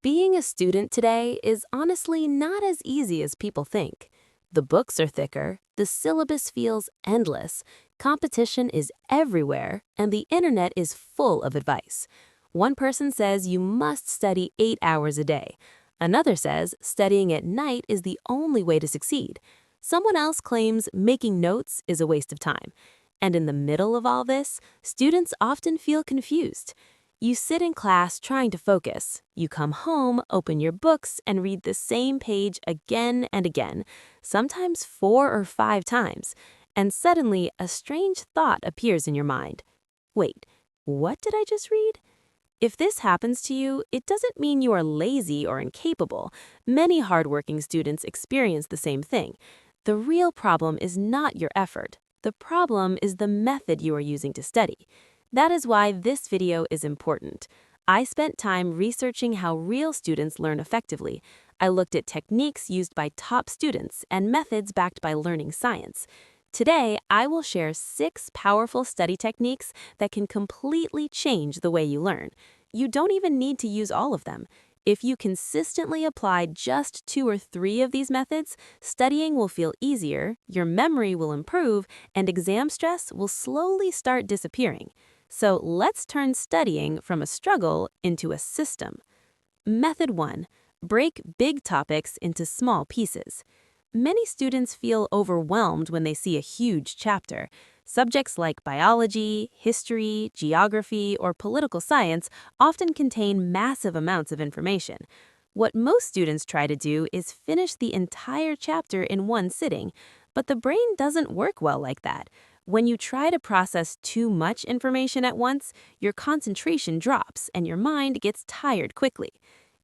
Being a student today is honestly not as easy as people think. The books are thicker, the syllabus feels endless, competition is everywhere, and the internet is full of advice. One person says you must study 8 hours a day. Another says studying at night is the only way to succeed. Someone else claims making notes is a waste of time. And in the middle of all this, students often feel confused. You sit in class trying to focus. You come home, open your books, and read the same page again and again, sometimes 4 or 5 times. And suddenly, a strange thought appears in your mind. Wait, what did I just read? If this happens to you, it doesn't mean you are lazy or incapable. Many hardworking students experience the same thing. The real problem is not your effort. The problem is the method you are using to study. That is why this video is important. I spent time researching how real students learn effectively. I looked at techniques used by top students and methods backed by learning science. Today, I will share 6 powerful study techniques that can completely change the way you learn. You don't even need to use all of them. If you consistently apply just 2 or 3 of these methods, studying will feel easier, your memory will improve, and exam stress will slowly start disappearing. So let's turn studying from a struggle into a system. Method 1. Break big topics into small pieces. Many students feel overwhelmed when they see a huge chapter. Subjects like biology, history, geography, or political science often contain massive amounts of information. What most students try to do is finish the entire chapter in one sitting, but the brain doesn't work well like that. When you try to process too much information at once, your concentration drops and your mind gets tired quickly.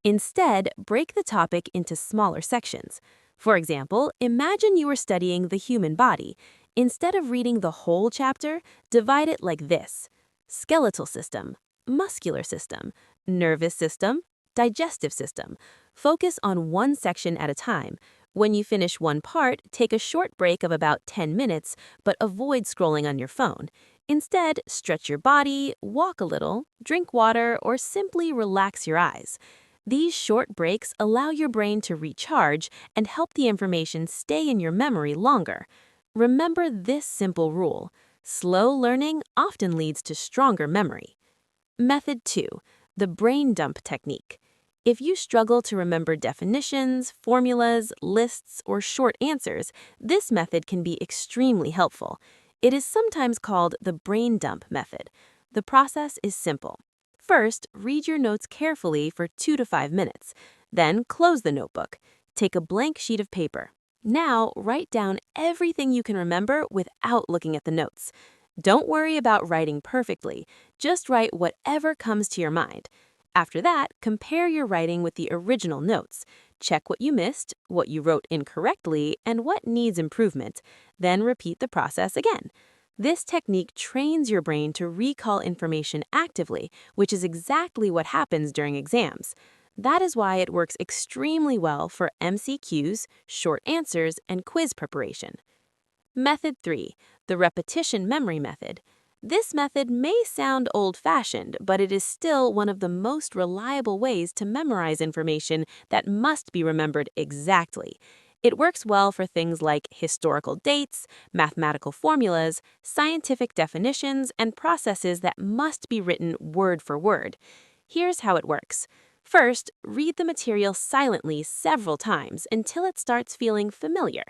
Instead, break the topic into smaller sections. For example, imagine you are studying the human body. Instead of reading the whole chapter, divide it like this: skeletal system, muscular system, nervous system, digestive system. Focus on one section at a time. When you finish one part, take a short break of about 10 minutes, but avoid scrolling on your phone. Instead, stretch your body, walk a little, drink water, or simply relax your eyes. These short breaks allow your brain to recharge and help the information stay in your memory longer. Remember this simple rule: slow learning often leads to stronger memory. Method 2. The brain dump technique. If you struggle to remember definitions, formulas, lists, or short answers, this method can be extremely helpful. It is sometimes called the brain dump method. The process is simple. First, read your notes carefully for 2 to 5 minutes. Then, close the notebook. Take a blank sheet of paper. Now, write down everything you can remember without looking at the notes. Don't worry about writing perfectly. Just write whatever comes to your mind. After that, compare your writing with the original notes. Check what you missed, what you wrote incorrectly, and what needs improvement. Then repeat the process again. This technique trains your brain to recall information actively, which is exactly what happens during exams. That is why it works extremely well for MCQs, short answers, and quiz preparation. Method 3. The repetition memory method. This method may sound old-fashioned, but it is still one of the most reliable ways to memorize information that must be remembered exactly. It works well for things like historical dates, mathematical formulas, scientific definitions, and processes that must be written word for word. Here's how it works. First, read the material silently several times until it starts feeling familiar.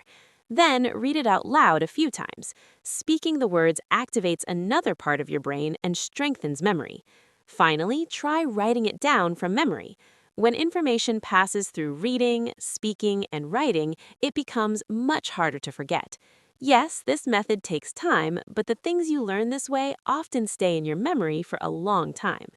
Then, read it out loud a few times. Speaking the words activates another part of your brain and strengthens memory. Finally, try writing it down from memory. When information passes through reading, speaking, and writing, it becomes much harder to forget. Yes, this method takes time, but the things you learn this way often stay in your memory for a long time.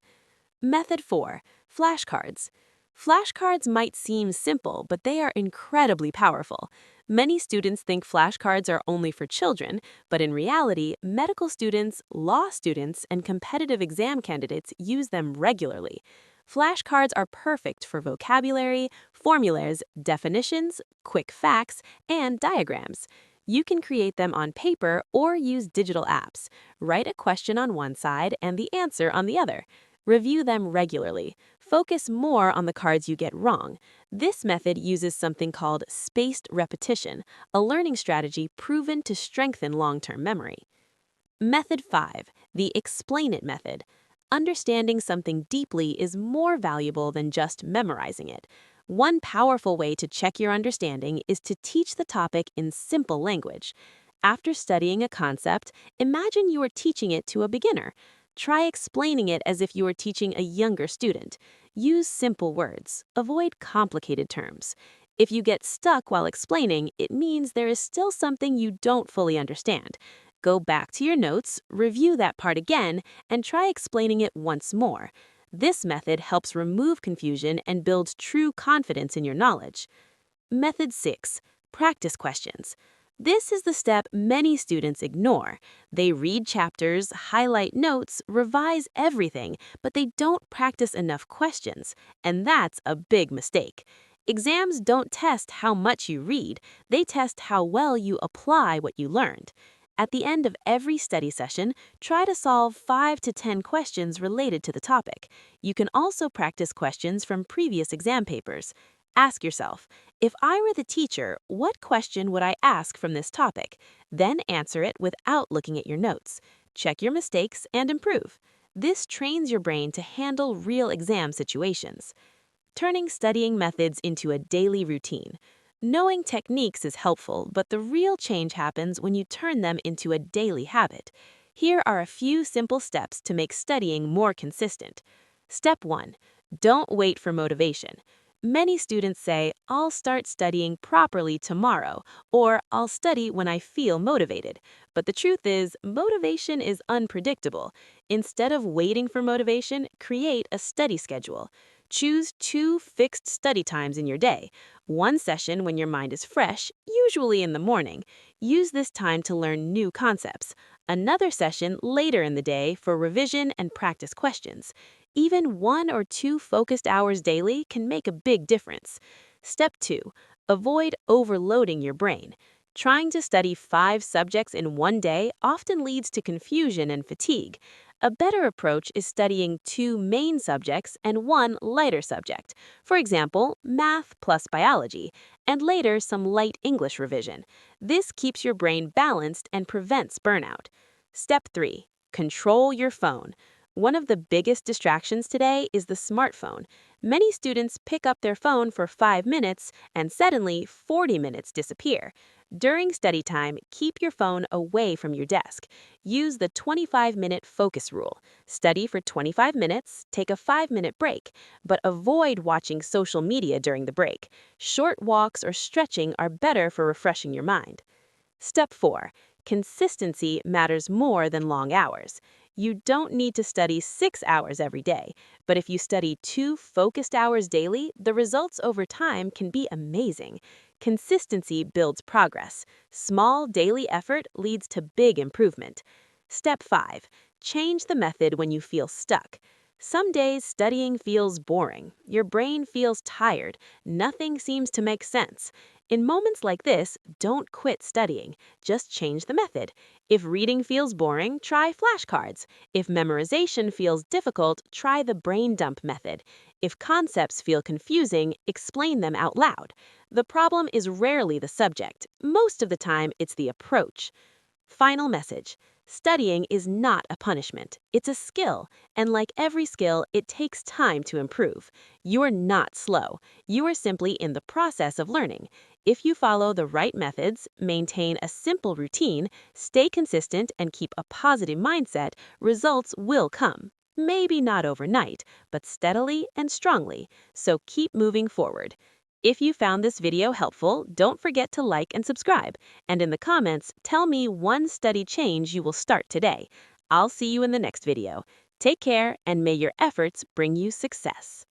Method 4. Flashcards. Flashcards might seem simple, but they are incredibly powerful. Many students think flashcards are only for children, but in reality, medical students, law students, and competitive exam candidates use them regularly. Flashcards are perfect for vocabulary, formulas, definitions, quick facts, and diagrams. You can create them on paper or use digital apps. Write a question on one side and the answer on the other. Review them regularly. Focus more on the cards you get wrong. This method uses something called spaced repetition, a learning strategy proven to strengthen long-term memory. Method 5, the explain it method. Understanding something deeply is more valuable than just memorizing it. One powerful way to check your understanding is to teach the topic in simple language. After studying a concept, imagine you are teaching it to a beginner. Try explaining it as if you were teaching a younger student. Use simple words. Avoid complicated terms. If you get stuck while explaining, it means there is still something you don't fully understand. Go back to your notes, review that part again, and try explaining it once more. This method helps remove confusion and builds true confidence in your knowledge. Method 6, practice questions. This is the step many students ignore. They read chapters, highlight notes, revise everything, but they don't practice enough questions, and that's a big mistake. Exams don't test how much you read, they test how well you apply what you learned. At the end of every study session, try to solve 5 to 10 questions related to the topic. You can also practice questions from previous exam papers. Ask yourself, if I were the teacher, what question would I ask from this topic? Then answer it without looking at your notes. Check your mistakes and improve. This trains your brain to handle real exam situations. Turning studying methods into a daily routine. Knowing techniques is helpful, but the real change happens when you turn them into a daily habit. Here are a few simple steps to make studying more consistent. Step 1. Don't wait for motivation. Many students say, I'll start studying properly tomorrow, or I'll study when I feel motivated. But the truth is, motivation is unpredictable. Instead of waiting for motivation, create a study schedule. Choose 2 fixed study times in your day. One session when your mind is fresh, usually in the morning. Use this time to learn new concepts. Another session later in the day for revision and practice questions. Even 1 or 2 focused hours daily can make a big difference. Step 2. Avoid overloading your brain. Trying to study 5 subjects in one day often leads to confusion and fatigue. A better approach is studying 2 main subjects and 1 lighter subject. For example, math plus biology, and later some light English revision. This keeps your brain balanced and prevents burnout. Step 3. Control your phone. One of the biggest distractions today is the smartphone. Many students pick up their phone for 5 minutes and suddenly 40 minutes disappear. During study time, keep your phone away from your desk. Use the 25-minute focus rule. Study for 25 minutes, take a 5-minute break, but avoid watching social media during the break. Short walks or stretching are better for refreshing your mind. Step 4. Consistency matters more than long hours. You don't need to study 6 hours every day, but if you study 2 focused hours daily, the results over time can be amazing. Consistency builds progress. Small daily effort leads to big improvement. Step 5. Change the method when you feel stuck. Some days studying feels boring. Your brain feels tired. Nothing seems to make sense. In moments like this, don't quit studying. Just change the method. If reading feels boring, try flashcards. If memorization feels difficult, try the brain dump method. If concepts feel confusing, explain them out loud. The problem is rarely the subject. Most of the time, it's the approach. Final message. Studying is not a punishment. It's a skill, and like every skill, it takes time to improve. You're not slow. You are simply in the process of learning. If you follow the right methods, maintain a simple routine, stay consistent, and keep a positive mindset, results will come. Maybe not overnight, but steadily and strongly. So keep moving forward. If you found this video helpful, don't forget to like and subscribe. And in the comments, tell me one study change you will start today. I'll see you in the next video. Take care, and may your efforts bring you success.